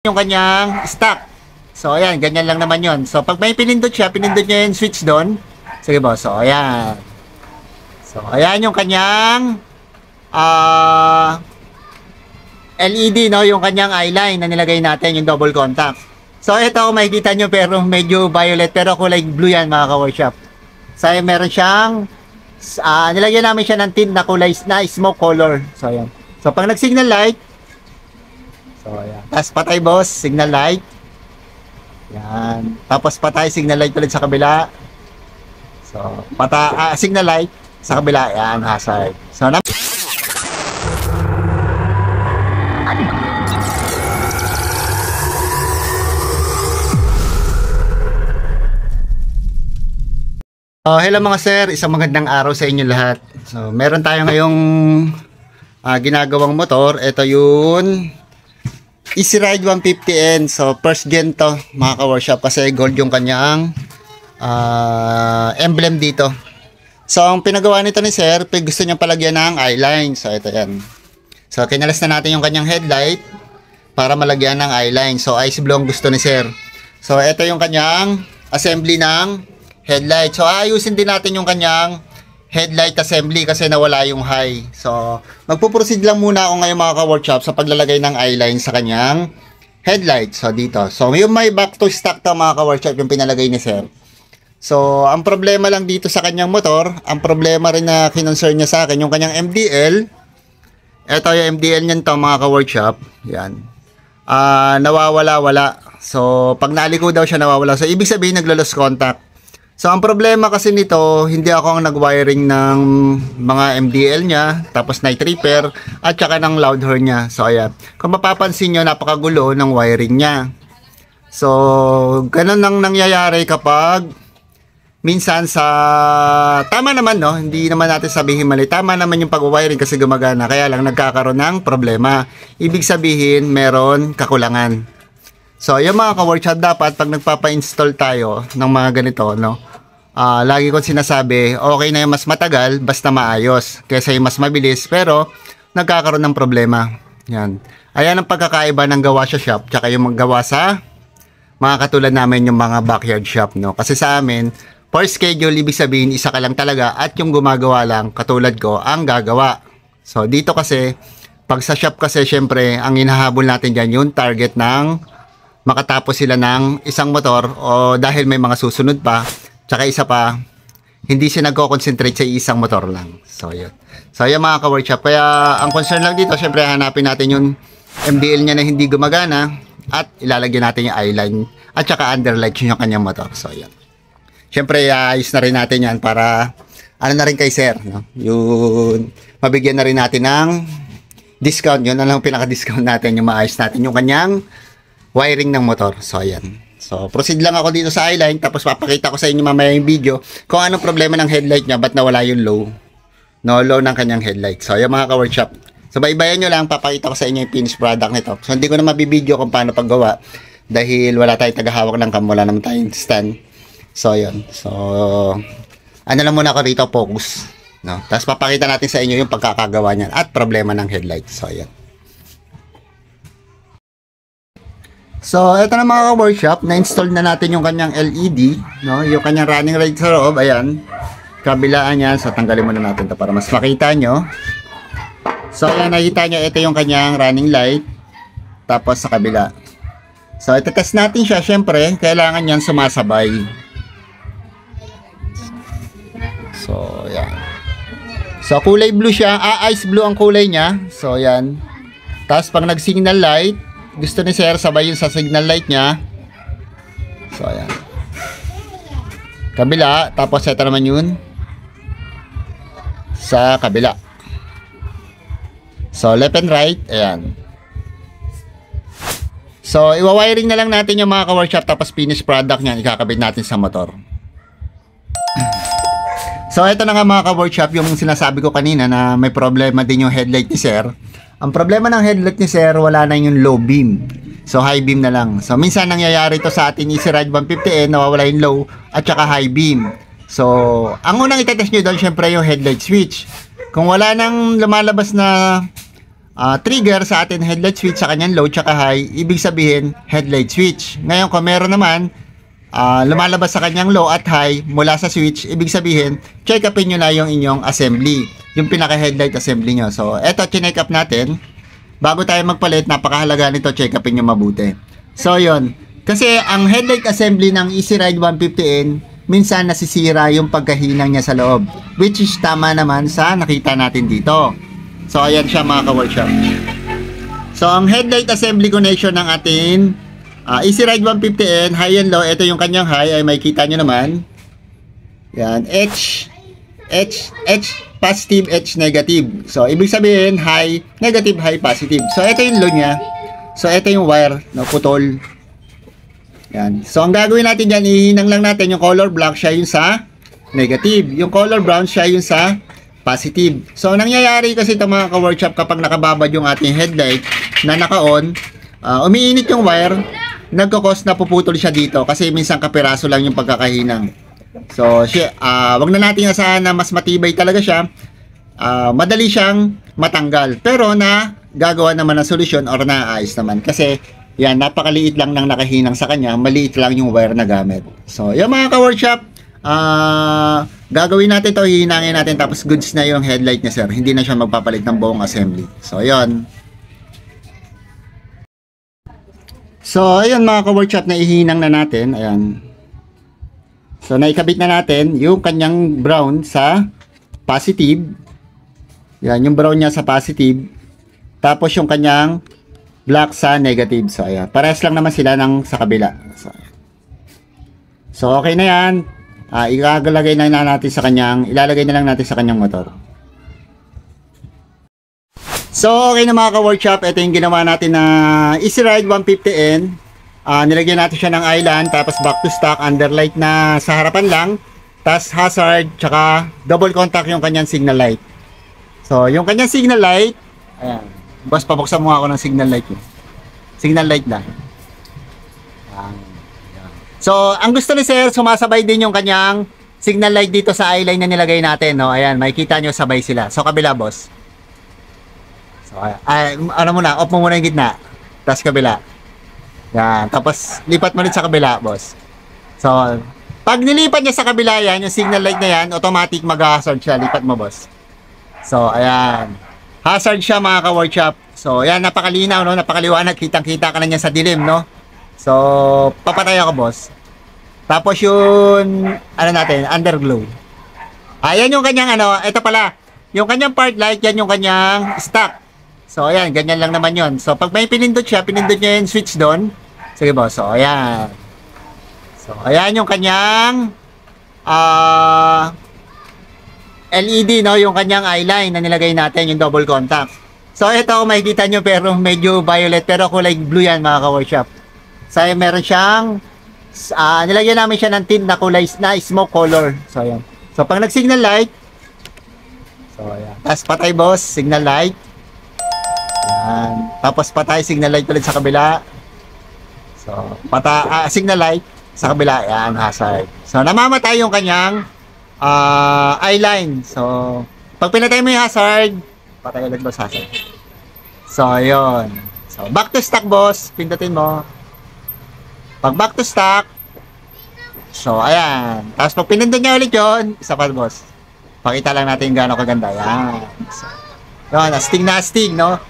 yung kanyang stock. So, ayan, ganyan lang naman yon. So, pag may pinindot siya, pinindot niya yung switch doon. Sige boss, so, ayan. So, ayan yung kanyang LED, no? Yung kanyang eyeline na nilagay natin, yung double contact. So, ito, makikita nyo, pero medyo violet, pero kulay blue yan, mga ka-workshop. So, meron siyang, nilagyan namin siya ng tint na kulay na smoke color. So, ayan. So, pag nag-signal light, so, ayan. Tapos patay boss, signal light. Yan. Tapos patay, signal light ulit sa kabila. So, signal light sa kabila. Yan, hazard. So, hello mga sir, isang magandang araw sa inyo lahat. So, meron tayo ngayong ginagawang motor. Ito yung Easy Ride 150N. So, first gen to, mga ka-workshop, kasi gold yung kanyang emblem dito. So, ang pinagawa nito ni sir, gusto niyang palagyan ng eyeline. So, ito yan. So, kinalas na natin yung kanyang headlight para malagyan ng eyeline. So, ice blue ang gusto ni sir. So, ito yung kanyang assembly ng headlight. So, ayusin din natin yung kanyang headlight assembly kasi nawala yung high. So, magpuproceed lang muna ako ngayon mga ka-workshop sa paglalagay ng eyeline sa kanyang headlight. So, dito. So, yung may back to stock to mga ka-workshop yung pinalagay ni sir. So, ang problema lang dito sa kanyang motor, ang problema rin na kinonsern niya sa akin, yung kanyang MDL. Ito yung MDL niyan to mga ka-workshop. Yan. Nawawala-wala. So, pag naliko daw siya nawawala. So, ibig sabihin naglo-lost contact. So, ang problema kasi nito, hindi ako ang nag-wiring ng mga MDL niya, tapos night repair, at saka ng loud horn niya. So, ayan. Kung mapapansin nyo, napakagulo ng wiring niya. So, ganun ang nangyayari kapag minsan sa tama naman, no? Hindi naman natin sabihin mali. Tama naman yung pag-wiring kasi gumagana. Kaya lang nagkakaroon ng problema. Ibig sabihin, meron kakulangan. So, yung mga ka-workshop, dapat pag nagpapa-install tayo ng mga ganito, no? Lagi kong sinasabi, okay na yung mas matagal, basta maayos. Kaysa yung mas mabilis, pero nagkakaroon ng problema. Yan. Ayan ang pagkakaiba ng gawa sa shop, tsaka yung magawa sa mga katulad namin yung mga backyard shop, no? Kasi sa amin, for schedule, ibig sabihin, isa ka lang talaga at yung gumagawa lang, katulad ko, ang gagawa. So, dito kasi, pag sa shop kasi, syempre, ang hinahabol natin dyan, yung target ng makatapos sila ng isang motor o dahil may mga susunod pa, tsaka isa pa, hindi siya nagko-concentrate sa isang motor lang. So, yun. So, yun mga ka-workshop. Kaya, ang concern lang dito, syempre, hanapin natin yung MDL niya na hindi gumagana at ilalagyan natin yung eyeline at saka underlight yung kanyang motor. So, yun. Syempre, ayos na rin natin yan para, ano na rin kay sir, no? Yung, mabigyan na rin natin ng discount. Yun na lang pinaka-discount natin, yung maayos natin yung kanyang wiring ng motor. So, ayan. So, proceed lang ako dito sa eyeline, tapos papakita ko sa inyo mamaya yung video kung anong problema ng headlight niya, ba't nawala yung low. No, low ng kanyang headlight. So, ayan mga ka-workshop. So, baybayan nyo lang, papakita ko sa inyo yung finished product nito. So, hindi ko na mabibideo kung paano paggawa dahil wala tayong tagahawak ng cam, wala naman tayong stand. So, yun. So, ano lang muna ako rito, focus. No? Tapos, papakita natin sa inyo yung pagkakagawa niyan at problema ng headlight. So, yun. So, ito na mga ka-workshop, na-install na natin yung kanyang LED, no? Yung kanyang running light sa loob, ayan. Kabilaan yan. So, tanggalin muna natin ito para mas makita nyo. So, ayan, nakita nyo, ito yung kanyang running light. Tapos, sa kabila. So, ito test natin siya. Siyempre, kailangan yan sumasabay. So, ayan. So, kulay blue siya. Ice blue ang kulay niya. So, ayan. Tapos, pag nag-signal light, gusto ni sir sabay yung sa signal light niya. So, ayan. Kabila. Tapos, ito naman yun sa kabila. So, left and right. Ayan. So, iwa-wiring na lang natin yung mga ka-workshop. Tapos, finished product niyan, ikakabit natin sa motor. So, ito na nga mga ka-workshop, yung sinasabi ko kanina na may problema din yung headlight ni sir. Ang problema ng headlight ni sir, wala na yung low beam. So, high beam na lang. So, minsan nangyayari to sa atin Easy Ride 150N, nawawala yung low at saka high beam. So, ang unang itetest nyo doon, syempre yung headlight switch. Kung wala nang lumalabas na trigger sa atin headlight switch sa kanyang low tsaka high, ibig sabihin headlight switch. Ngayon kung meron naman lumalabas sa kanyang low at high mula sa switch, ibig sabihin check upin nyo na yung inyong assembly, yung pinaka headlight assembly nyo. So eto, check up natin bago tayo magpalit. Napakahalaga nito, check upin nyo mabuti. So yun, kasi ang headlight assembly ng Easy Ride 150N minsan nasisira yung pagkahinang niya sa loob, which is tama naman sa nakita natin dito. So ayan siya mga ka-workshop. So ang headlight assembly connection ng ating Easy Ride 150N, high and low, ito yung kanyang high, ay makikita nyo naman. Yan, H positive, H negative. So ibig sabihin high, negative, high, positive. So ito yung low niya. So ito yung wire, no, putol. Yan. So ang gagawin natin dyan, ihinang lang natin yung color black, siya yung sa negative. Yung color brown, siya yung sa positive. So nangyayari kasi ito mga ka-workshop, kapag nakababad yung ating headlight na naka-on, umiinit yung wire, nagkakos na puputol siya dito kasi minsan kapiraso lang yung pagkakahinang. So wag na natin asahan na mas matibay talaga siya. Madali siyang matanggal, pero na gagawa naman ng solusyon or naayos naman kasi yan, napakaliit lang ng nakahinang sa kanya, maliit lang yung wire na gamit. So yung mga ka-workshop, gagawin natin to, hihinangin natin, tapos goods na yung headlight niya sir, hindi na siya magpapalit ng buong assembly. So yun. So ayun mga ka-workshop, na ihinang na natin. Ayan. So naikabit na natin yung kanyang brown sa positive. Yan, yung brown niya sa positive. Tapos yung kanyang black sa negative. So ayan, parehas lang naman sila ng sa kabila. So okay na yan. Ilalagay na natin sa kanyang motor. So okay na mga ka-workshop, ito yung ginawa natin na Easy Ride 150N. Nilagyan natin siya ng island, tapos back to stock, underlight na sa harapan lang, tapos hazard, tsaka double contact yung kanyang signal light. So yung kanyang signal light, ayan, boss, pabuksan mo ako ng signal light yun. Signal light na. So ang gusto ni sir, sumasabay din yung kanyang signal light dito sa eyeline na nilagay natin, no? Ayan, makikita nyo sabay sila. So kabila boss. So, ano muna, off mo muna yung gitna. Tapos kabila. Yan. Tapos, lipat mo rin sa kabila, boss. So, pag nilipat niya sa kabila yan, yung signal light na yan, automatic mag-hazard siya. Lipat mo, boss. So, ayan. Hazard siya, mga ka-workshop. So, ayan, napakalinaw, no? Napakaliwanag. Kitang-kita ka na niya sa dilim, no? So, papatay ako, boss. Tapos yung, ano natin, underglow. Ayan yung kanyang, ito pala. Yung kanyang part light, yan yung kanyang stock. So, ayan, ganyan lang naman yon. So, pag may pinindot siya, pinindot niya yung switch doon. Sige boss, so, ayan. So, ayan yung kanyang LED, no? Yung kanyang eyeline na nilagay natin, yung double contact. So, ito, makikita nyo, pero medyo violet, pero kulay blue yan, mga ka-workshop. So, meron siyang, nilagyan namin siya ng tint na kulay na smoke color. So, ayan. So, pag nag-signal light, so, ayan. Tapos, patay boss, signal light. Yan. Tapos patay, signal light ulit sa kabila. So, signal light sa kabila. Yan, hazard. So, namamatay yung kanyang eyeline. So, pag pinatay mo yung hazard, patay ulit boss hazard. So, yun. So, back to stock boss. Pindutin mo. Pag back to stock, so, ayan. Tapos pag pinindot niya ulit yun, isa pa boss. Pakita lang natin yung gano'ng kaganda. Yan. So, yun, astig na astig, no?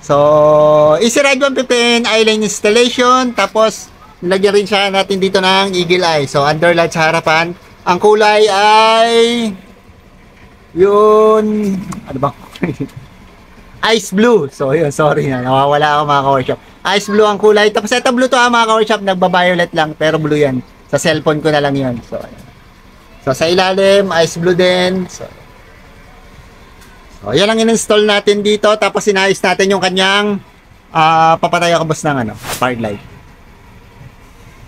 So, Easy Ride 150N eyeline installation. Tapos, nilagyan rin siya natin dito ng eagle eye. So, underlight sa harapan. Ang kulay ay yun, ano ba? Ice blue. So, yun, sorry na. Nawawala ako mga ka-workshop. Ice blue ang kulay. Tapos, ito blue to mga ka-workshop. Nagba-violet lang, pero blue yan. Sa cellphone ko na lang yun. So, sa ilalim, ice blue din. So, yan ang in-install natin dito. Tapos sinayos natin yung kanyang papatay ako boss ng fog light.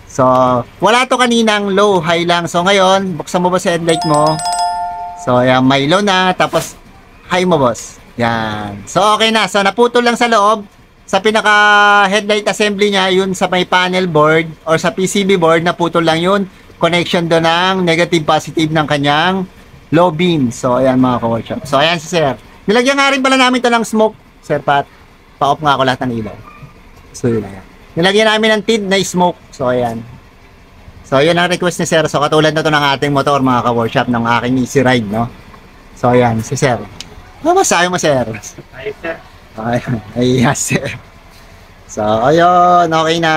So, wala to kaninang low, high lang. So, ngayon, buksan mo ba sa headlight mo? So, yan, may low na. Tapos, high mo boss. Yan. So, okay na. So, naputol lang sa loob. Sa pinaka headlight assembly niya, yun sa may panel board or sa PCB board, naputol lang yun. Connection doon ng negative positive ng kanyang low beam. So, ayan mga ka-workshop. So, ayan si sir. Nilagyan nga rin pala namin ito ng smoke, Sir Pat. Pa-off nga ako lahat ng ilaw. So, yun na yan. Nilagyan namin ng tid na smoke. So, ayan. So, yun ang request ni Sir. So, katulad na to ng ating motor, mga ka-workshop, ng aking Easy Ride, no? So, ayan, si Sir. Masayo mo, Sir. Ay, sir. Ay, yes, Sir. So, ayun, okay na.